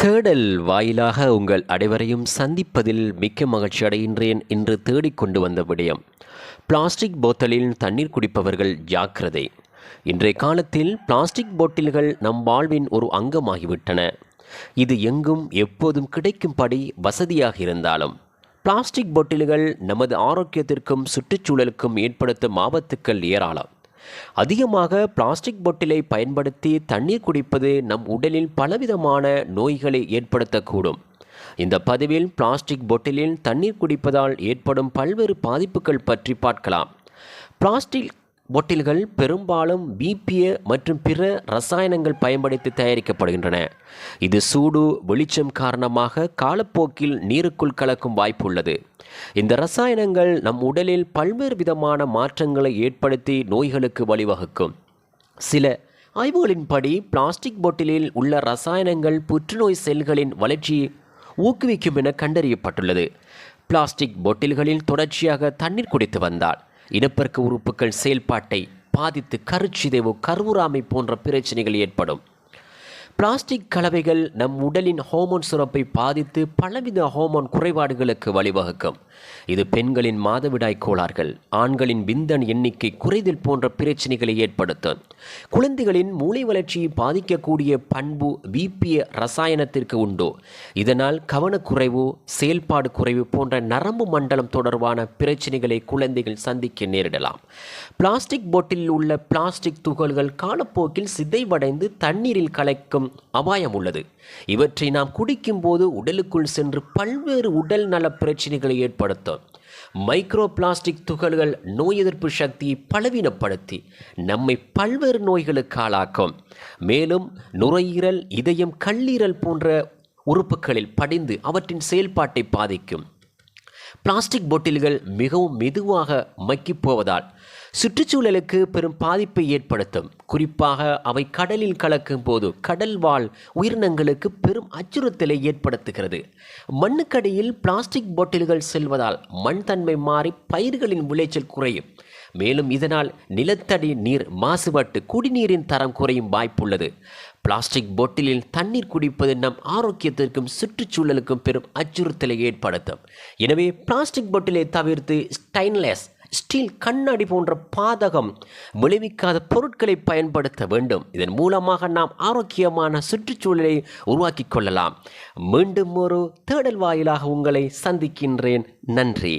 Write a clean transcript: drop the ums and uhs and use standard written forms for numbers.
தேடல் வாயிலாக உங்கள் அனைவரையும் சந்திப்பதில் மிக்க மகிழ்ச்சி அடைகின்றேன். இன்று தேடிக்கொண்டு வந்த விடயம், பிளாஸ்டிக் போத்தலில் தண்ணீர் குடிப்பவர்கள் ஜாக்கிரதை. இன்றைய காலத்தில் பிளாஸ்டிக் போட்டில்கள் நம் வாழ்வின் ஒரு அங்கமாகிவிட்டன. இது எங்கும் எப்போதும் கிடைக்கும்படி வசதியாக இருந்தாலும் பிளாஸ்டிக் போட்டில்கள் நமது ஆரோக்கியத்திற்கும் சுற்றுச்சூழலுக்கும் ஏற்படுத்தும் ஆபத்துக்கள் ஏராளம். அதிகமாக பிளாஸ்டிக் பாட்டிலை பயன்படுத்தி தண்ணீர் குடிப்பது நம் உடலில் பலவிதமான நோய்களை ஏற்படுத்தக்கூடும். இந்த பதிவில் பிளாஸ்டிக் பாட்டிலில் தண்ணீர் குடிப்பதால் ஏற்படும் பல்வேறு பாதிப்புகள் பற்றி பார்க்கலாம். பிளாஸ்டிக் பாட்டில்கள் பெரும்பாலும் பிபிஏ மற்றும் பிற ரசாயனங்கள் பயன்படுத்தி தயாரிக்கப்படுகின்றன. இது சூடு, வெளிச்சம் காரணமாக காலப்போக்கில் நீருக்குள் கலக்கும் வாய்ப்பு உள்ளது. இந்த ரசாயனங்கள் நம் உடலில் பல்வேறு விதமான மாற்றங்களை ஏற்படுத்தி நோய்களுக்கு வழிவகுக்கும். சில ஆய்வுகளின்படி பிளாஸ்டிக் பாட்டிலில் உள்ள ரசாயனங்கள் புற்றுநோய் செல்களின் வளர்ச்சியை ஊக்குவிக்கும் என கண்டறியப்பட்டுள்ளது. பிளாஸ்டிக் பாட்டில்களில் தொடர்ச்சியாக தண்ணீர் குடித்து வந்தால் இனப்பெருக்க உறுப்புகள் செயல்பாட்டை பாதித்து கருச்சிதைவு, கருவுறாமை போன்ற பிரச்சனைகள் ஏற்படும். பிளாஸ்டிக் கலவைகள் நம் உடலின் ஹோமோன் சுரப்பை பாதித்து பலவித ஹோமோன் குறைபாடுகளுக்கு வழிவகுக்கும். இது பெண்களின் மாதவிடாய் கோளாறுகள், ஆண்களின் விந்தணு எண்ணிக்கை குறைதல் போன்ற பிரச்சனைகளை ஏற்படுத்தும். குழந்தைகளின் மூளை வளர்ச்சியை பாதிக்கக்கூடிய பண்பு பிபிஏ ரசாயனத்திற்கு உண்டு. இதனால் கவனக்குறைவு, செயல்பாடு குறைவு போன்ற நரம்பு மண்டலம் தொடர்பான பிரச்சனைகளை குழந்தைகள் சந்திக்க நேரிடலாம். பிளாஸ்டிக் பாட்டிலில் உள்ள பிளாஸ்டிக் துகள்கள் காலப்போக்கில் சிதைவடைந்து தண்ணீரில் கலக்கும் அபாயம் உள்ளது. இவற்றை நாம் குடிக்கும் போது உடலுக்குள் சென்று பல்வேறு உடல் நல பிரச்சனைகளை ஏற்படுத்தும். மைக்ரோ பிளாஸ்டிக் துகள்கள் நோய் எதிர்ப்பு சக்தியை பலவீனப்படுத்தி நம்மை பல்வேறு நோய்களுக்கு ஆளாக்கும். மேலும் நுரையீரல், இதயம், கல்லீரல் போன்ற உறுப்புகளில் படிந்து அவற்றின் செயல்பாட்டை பாதிக்கும். பிளாஸ்டிக் பாட்டில்கள் மிகவும் மெதுவாக மக்கிப் போவதால் சுற்றுச்சூழலுக்கு பெரும் பாதிப்பை ஏற்படுத்தும். குறிப்பாக அவை கடலில் கலக்கும் போது கடல் வாழ் உயிரினங்களுக்கு பெரும் அச்சுறுத்தலை ஏற்படுத்துகிறது. மண்ணுக்கடியில் பிளாஸ்டிக் பாட்டில்கள் செல்வதால் மண் தன்மை மாறி பயிர்களின் விளைச்சல் குறையும். மேலும் இதனால் நிலத்தடி நீர் மாசுபட்டு குடிநீரின் தரம் குறையும் வாய்ப்புள்ளது. பிளாஸ்டிக் பாட்டிலில் தண்ணீர் குடிப்பது நம் ஆரோக்கியத்திற்கும் சுற்றுச்சூழலுக்கும் பெரும் அச்சுறுத்தலை ஏற்படுத்தும். எனவே பிளாஸ்டிக் பாட்டிலை தவிர்த்து ஸ்டெயின்லெஸ் ஸ்டீல், கண்ணாடி போன்ற பாதகம் விளைவிக்காத பொருட்களை பயன்படுத்த வேண்டும். இதன் மூலமாக நாம் ஆரோக்கியமான சுற்றுச்சூழலை உருவாக்கிக் கொள்ளலாம். மீண்டும் ஒரு தேடல் வாயிலாக உங்களை சந்திக்கின்றேன். நன்றி.